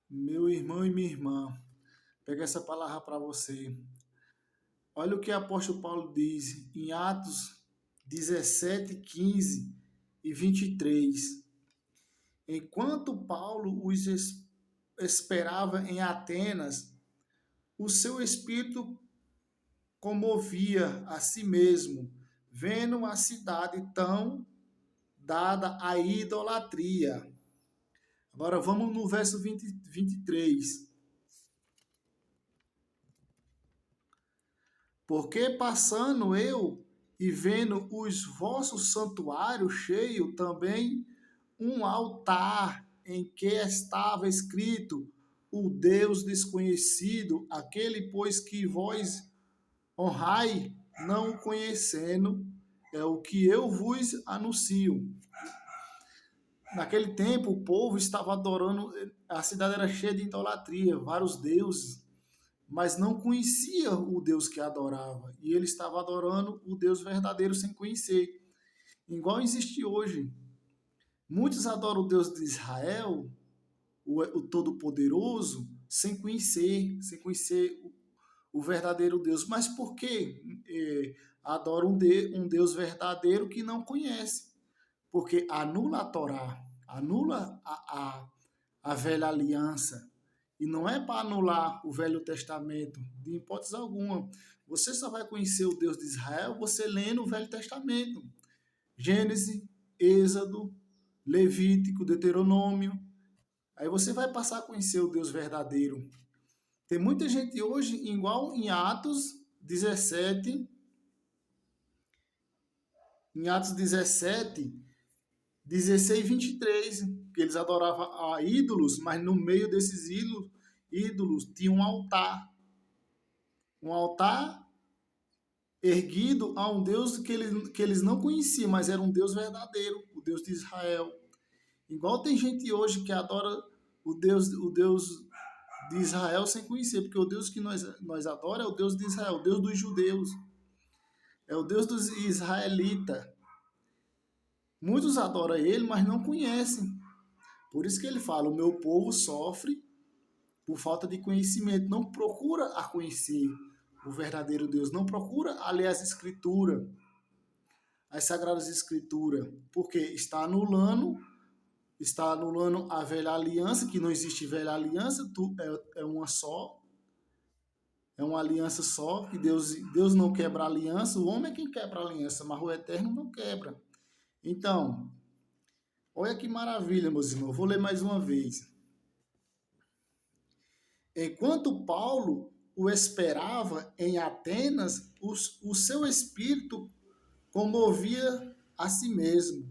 Meu irmão e minha irmã, pega essa palavra para você. Olha o que o apóstolo Paulo diz em Atos 17, 15 e 23. Enquanto Paulo os esperava em Atenas, o seu espírito comovia a si mesmo, vendo a cidade tão dada à idolatria. Agora vamos no verso 23. Porque passando eu e vendo os vossos santuários cheio também um altar em que estava escrito o Deus desconhecido, aquele pois que vós honrai, não o conhecendo, é o que eu vos anuncio. Naquele tempo, o povo estava adorando, a cidade era cheia de idolatria, vários deuses, mas não conhecia o Deus que adorava. E ele estava adorando o Deus verdadeiro sem conhecer. Igual existe hoje. Muitos adoram o Deus de Israel, o Todo-Poderoso, sem conhecer o verdadeiro Deus. Mas por que adoram um Deus verdadeiro que não conhece? Porque anula a Torá, anula a velha aliança. E não é para anular o Velho Testamento, de hipótese alguma. Você só vai conhecer o Deus de Israel você lendo o Velho Testamento. Gênesis, Êxodo, Levítico, Deuteronômio. Aí você vai passar a conhecer o Deus verdadeiro. Tem muita gente hoje, igual em Atos 17, em Atos 17, 16 e 23, que eles adoravam a ídolos, mas no meio desses ídolos tinha um altar erguido a um Deus que eles não conheciam, mas era um Deus verdadeiro, o Deus de Israel. Igual tem gente hoje que adora o Deus de Israel sem conhecer, porque o Deus que nós adoramos é o Deus de Israel, o Deus dos judeus, é o Deus dos israelitas. Muitos adoram ele, mas não conhecem. Por isso que ele fala: o meu povo sofre por falta de conhecimento, não procura a conhecer o verdadeiro Deus, não procura a ler as escrituras, as sagradas escrituras, porque está anulando a velha aliança, que não existe velha aliança, é uma só, é uma aliança só, que Deus não quebra a aliança, o homem é quem quebra a aliança, mas o Eterno não quebra. Então, olha que maravilha, meus irmãos, vou ler mais uma vez. Enquanto Paulo o esperava em Atenas, o seu espírito comovia a si mesmo,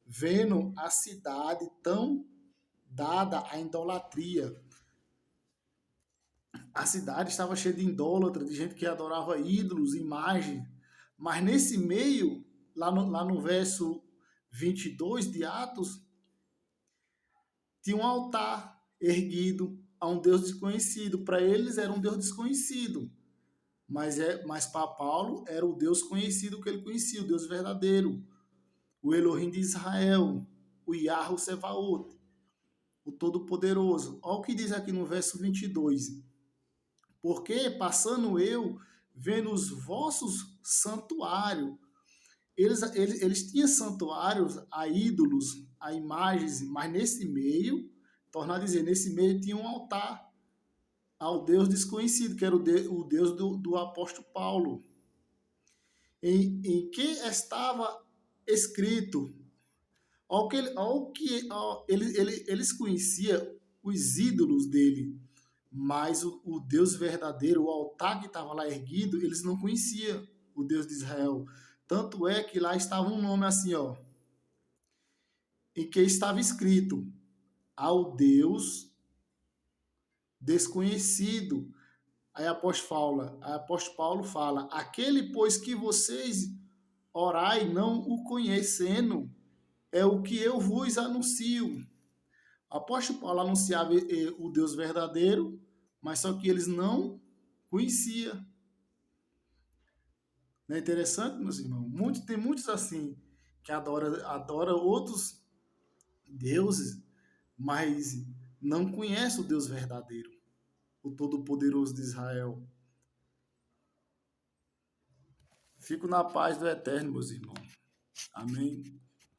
vendo a cidade tão dada à idolatria. A cidade estava cheia de idólatra, de gente que adorava ídolos, imagens. Mas nesse meio, lá no verso 22 de Atos, tinha um altar erguido a um Deus desconhecido. Para eles era um Deus desconhecido, mas para Paulo era o Deus conhecido que ele conhecia, o Deus verdadeiro, o Elohim de Israel, o Yahweh Sevaot, o Todo-Poderoso. Olha o que diz aqui no verso 22. Porque passando eu, vendo os vossos santuários, eles tinham santuários a ídolos, a imagens, mas nesse meio, torna a dizer, nesse meio tinha um altar ao Deus desconhecido, que era o Deus do apóstolo Paulo, em que estava escrito, eles conheciam os ídolos dele, mas o Deus verdadeiro, o altar que estava lá erguido, eles não conheciam o Deus de Israel. Tanto é que lá estava um nome assim, ó, em que estava escrito ao Deus desconhecido. Aí apóstolo Paulo fala: aquele, pois que vocês orai não o conhecendo, é o que eu vos anuncio. O apóstolo Paulo anunciava o Deus verdadeiro, mas só que eles não conheciam. Não é interessante, meus irmãos? Tem muitos assim, que adora outros deuses, mas não conhece o Deus verdadeiro, o Todo-Poderoso de Israel. Fico na paz do Eterno, meus irmãos. Amém.